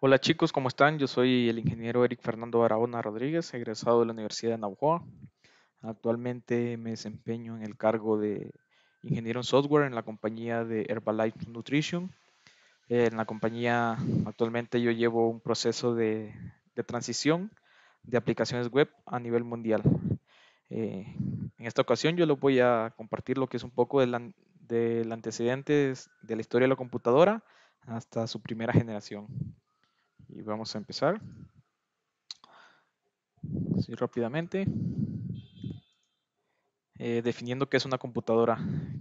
Hola chicos, ¿cómo están? Yo soy el ingeniero Eric Fernando Barahona Rodríguez, egresado de la Universidad de Navojoa. Actualmente me desempeño en el cargo de ingeniero en software en la compañía de Herbalife Nutrition. En la compañía actualmente yo llevo un proceso de transición de aplicaciones web a nivel mundial. En esta ocasión yo les voy a compartir lo que es un poco del antecedentes de la historia de la computadora hasta su primera generación. Y vamos a empezar. Sí, rápidamente. Definiendo qué es una computadora.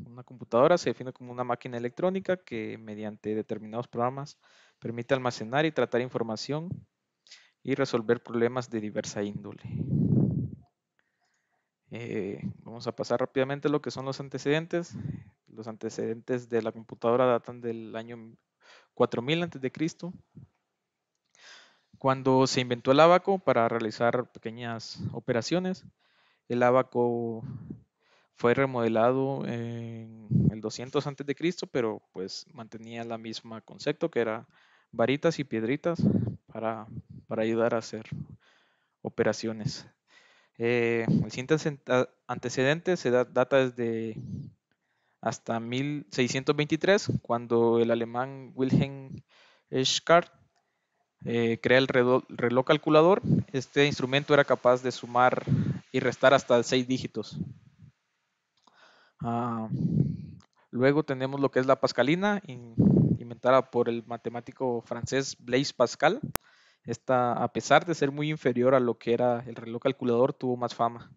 Una computadora se define como una máquina electrónica que mediante determinados programas permite almacenar y tratar información y resolver problemas de diversa índole. Vamos a pasar rápidamente a lo que son los antecedentes. Los antecedentes de la computadora datan del año 4000 a.C., cuando se inventó el ábaco para realizar pequeñas operaciones. El ábaco fue remodelado en el 200 antes de Cristo, pero pues mantenía la misma concepto que era varitas y piedritas para, para ayudar a hacer operaciones. El siguiente antecedente data desde hasta 1623, cuando el alemán Wilhelm Schwarz crea el reloj calculador. Este instrumento era capaz de sumar y restar hasta 6 dígitos. Ah, Luego tenemos lo que es la pascalina, inventada por el matemático francés Blaise Pascal. Esta, a pesar de ser muy inferior a lo que era el reloj calculador, tuvo más fama.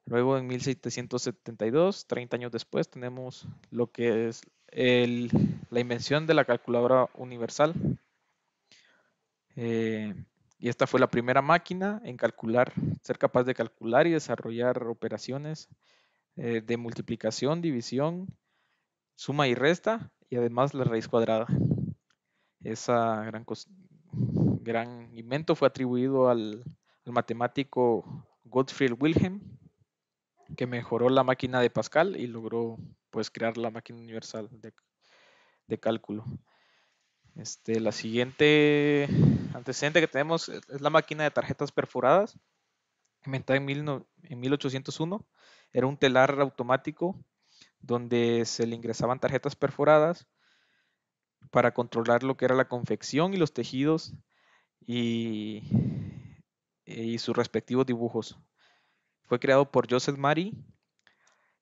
Luego en 1772, 30 años después, tenemos lo que es la invención de la calculadora universal. Eh, y esta fue la primera máquina en calcular, ser capaz de calcular y desarrollar operaciones de multiplicación, división, suma y resta, y además la raíz cuadrada. Esa gran invento fue atribuido al matemático Gottfried Wilhelm, que mejoró la máquina de Pascal y logró pues crear la máquina universal de cálculo. La siguiente antecedente que tenemos es la máquina de tarjetas perforadas, inventada en 1801. Era un telar automático donde se le ingresaban tarjetas perforadas para controlar lo que era la confección y los tejidos y, y sus respectivos dibujos. Fue creado por Joseph Mari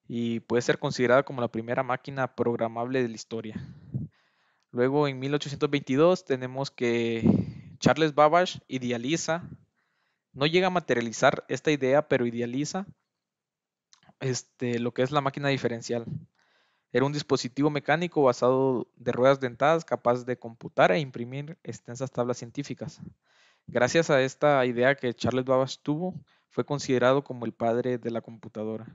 y puede ser considerada como la primera máquina programable de la historia. Luego en 1822 tenemos que Charles Babbage idealiza, no llega a materializar esta idea, pero idealiza lo que es la máquina diferencial. Era un dispositivo mecánico basado de ruedas dentadas capaz de computar e imprimir extensas tablas científicas. Gracias a esta idea que Charles Babbage tuvo, fue considerado como el padre de la computadora.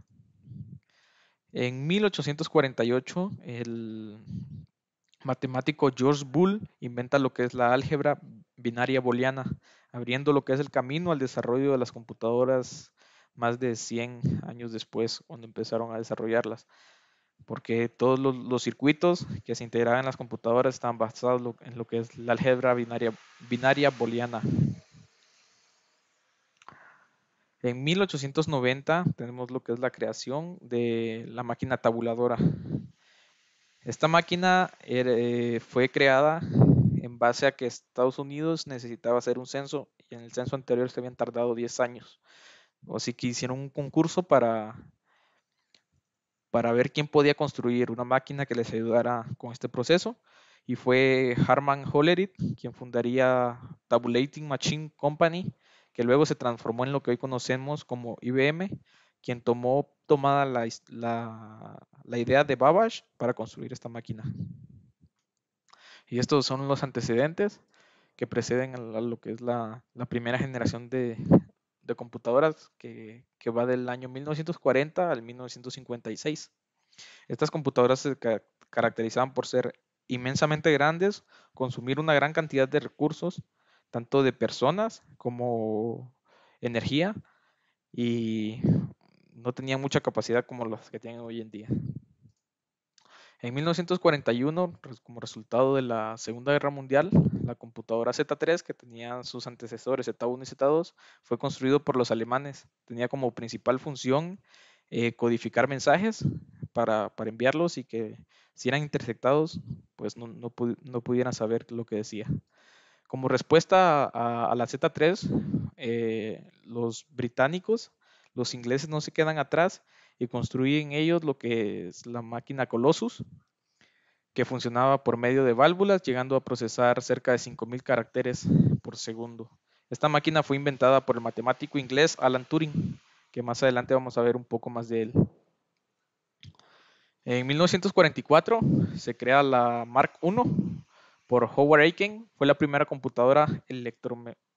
En 1848, el matemático George Boole inventa lo que es la álgebra binaria booleana, abriendo lo que es el camino al desarrollo de las computadoras más de 100 años después, cuando empezaron a desarrollarlas, porque todos los circuitos que se integraban en las computadoras estaban basados en lo que es la álgebra binaria booleana. En 1890 tenemos lo que es la creación de la máquina tabuladora. Esta máquina fue creada en base a que Estados Unidos necesitaba hacer un censo y en el censo anterior se habían tardado 10 años. Así que hicieron un concurso para ver quién podía construir una máquina que les ayudara con este proceso. Y fue Harman Hollerith quien fundaría Tabulating Machine Company, que luego se transformó en lo que hoy conocemos como IBM, quien tomó tomada la idea de Babbage para construir esta máquina. Y estos son los antecedentes que preceden a lo que es la primera generación de computadoras que va del año 1940 al 1956. Estas computadoras se caracterizaban por ser inmensamente grandes, consumir una gran cantidad de recursos, tanto de personas como energía, y no tenían mucha capacidad como las que tienen hoy en día. En 1941, como resultado de la Segunda Guerra Mundial, la computadora Z3, que tenía sus antecesores Z1 y Z2, fue construido por los alemanes. Tenía como principal función codificar mensajes para enviarlos y que si eran interceptados, pues no pudieran saber lo que decía. Como respuesta a la Z3, los británicos, los ingleses no se quedan atrás y construyen ellos lo que es la máquina Colossus, que funcionaba por medio de válvulas, llegando a procesar cerca de 5.000 caracteres por segundo. Esta máquina fue inventada por el matemático inglés Alan Turing, que más adelante vamos a ver un poco más de él. En 1944 se crea la Mark I por Howard Aiken. Fue la primera computadora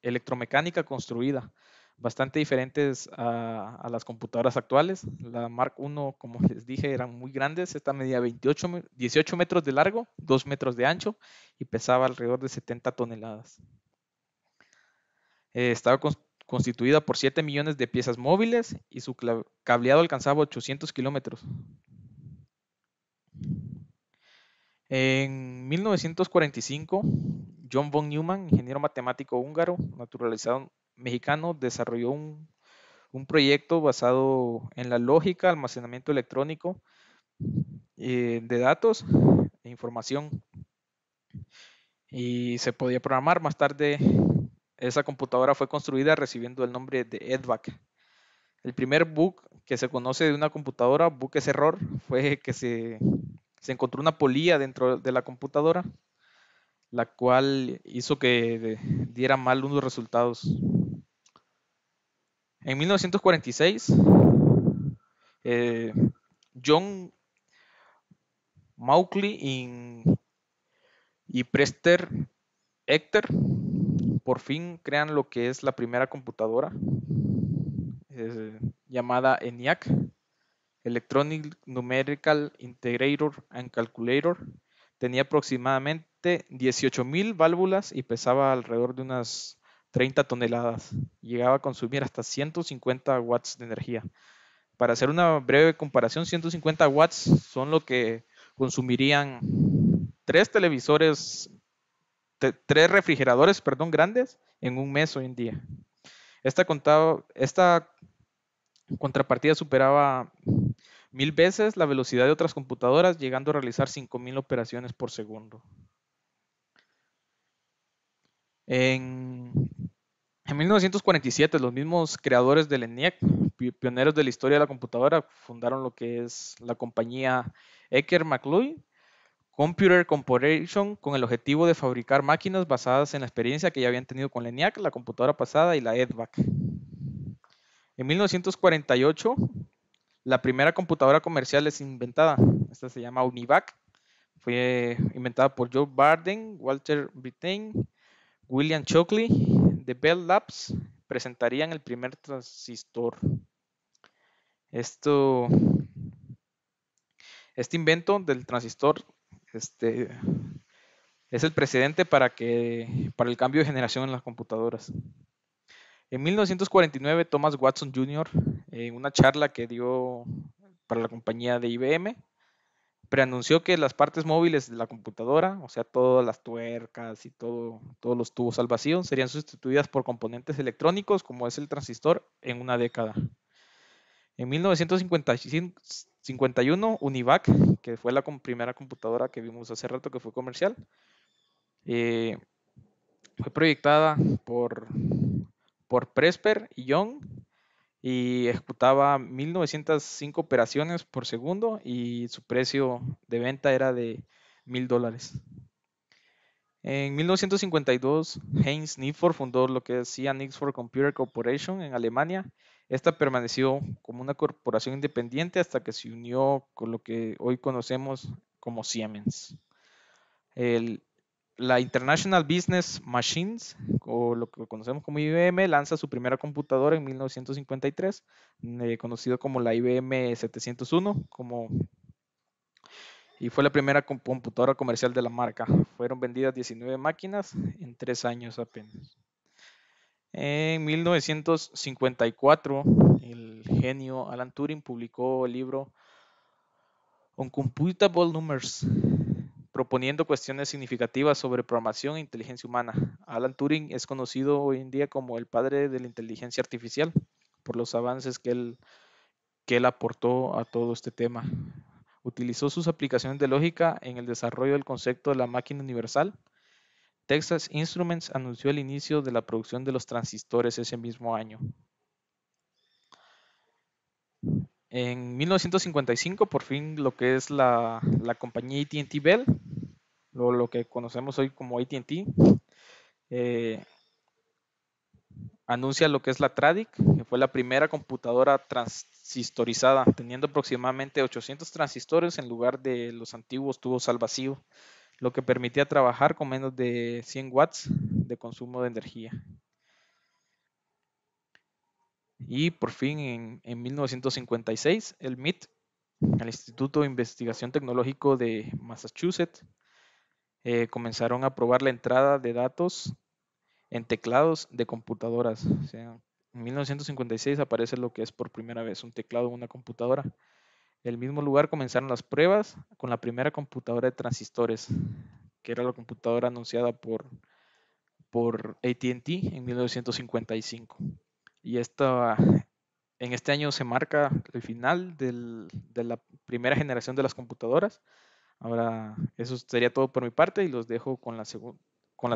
electromecánica construida, bastante diferentes a las computadoras actuales. La Mark I, como les dije, eran muy grandes. Esta medía 18 metros de largo, 2 metros de ancho y pesaba alrededor de 70 toneladas. Estaba constituida por 7 millones de piezas móviles y su cableado alcanzaba 800 kilómetros. En 1945, John von Neumann, ingeniero matemático húngaro, naturalizado mexicano, desarrolló un proyecto basado en la lógica, almacenamiento electrónico de datos e información, y se podía programar. Más tarde, esa computadora fue construida recibiendo el nombre de EDVAC. El primer bug que se conoce de una computadora, bug es error, fue que se encontró una polilla dentro de la computadora, la cual hizo que diera mal unos resultados. En 1946, John Mauchly y Prester Ecter por fin crean lo que es la primera computadora llamada ENIAC, Electronic Numerical Integrator and Calculator. Tenía aproximadamente 18.000 válvulas y pesaba alrededor de unas 30 toneladas. Llegaba a consumir hasta 150 watts de energía. Para hacer una breve comparación, 150 watts son lo que consumirían tres televisores, tres refrigeradores, perdón, grandes en un mes hoy en día. Esta contrapartida superaba 1000 veces la velocidad de otras computadoras, llegando a realizar 5000 operaciones por segundo. En 1947, los mismos creadores del ENIAC, pioneros de la historia de la computadora, fundaron lo que es la compañía Ecker McLeod Computer Corporation, con el objetivo de fabricar máquinas basadas en la experiencia que ya habían tenido con la ENIAC, la computadora pasada y la EDVAC. En 1948, la primera computadora comercial es inventada. Esta se llama UNIVAC. Fue inventada por Joe Barden, Walter Brittain, William Shockley de Bell Labs. Presentarían el primer transistor. Este invento del transistor es el precedente para el cambio de generación en las computadoras. En 1949, Thomas Watson Jr., en una charla que dio para la compañía de IBM, preanunció que las partes móviles de la computadora, o sea, todas las tuercas y todos los tubos al vacío, serían sustituidas por componentes electrónicos como es el transistor en una década. En 1951, UNIVAC, que fue la primera computadora que vimos hace rato que fue comercial, fue proyectada por Presper y Young y ejecutaba 1905 operaciones por segundo y su precio de venta era de $1000. En 1952, Heinz Nixford fundó lo que decía Nixford Computer Corporation en Alemania. Esta permaneció como una corporación independiente hasta que se unió con lo que hoy conocemos como Siemens. La International Business Machines, o lo que conocemos como IBM, lanza su primera computadora en 1953, conocido como la IBM 701, y fue la primera computadora comercial de la marca. Fueron vendidas 19 máquinas en 3 años apenas. En 1954, el genio Alan Turing publicó el libro Uncomputable Numbers, proponiendo cuestiones significativas sobre programación e inteligencia humana. Alan Turing es conocido hoy en día como el padre de la inteligencia artificial por los avances que él aportó a todo este tema. Utilizó sus aplicaciones de lógica en el desarrollo del concepto de la máquina universal. Texas Instruments anunció el inicio de la producción de los transistores ese mismo año. En 1955, por fin, lo que es la compañía AT&T Bell, lo que conocemos hoy como AT&T, eh, anuncia lo que es la Tradic, que fue la primera computadora transistorizada, teniendo aproximadamente 800 transistores en lugar de los antiguos tubos al vacío, lo que permitía trabajar con menos de 100 watts de consumo de energía. Y por fin, en 1956, el MIT, el Instituto de Investigación Tecnológico de Massachusetts, comenzaron a probar la entrada de datos en teclados de computadoras. O sea, en 1956 aparece lo que es por primera vez un teclado en una computadora. En el mismo lugar comenzaron las pruebas con la primera computadora de transistores, que era la computadora anunciada por AT&T en 1955. Y en este año se marca el final de la primera generación de las computadoras. Ahora, eso sería todo por mi parte y los dejo con la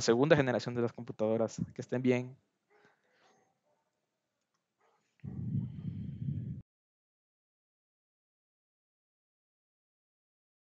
segunda generación de las computadoras. Que estén bien.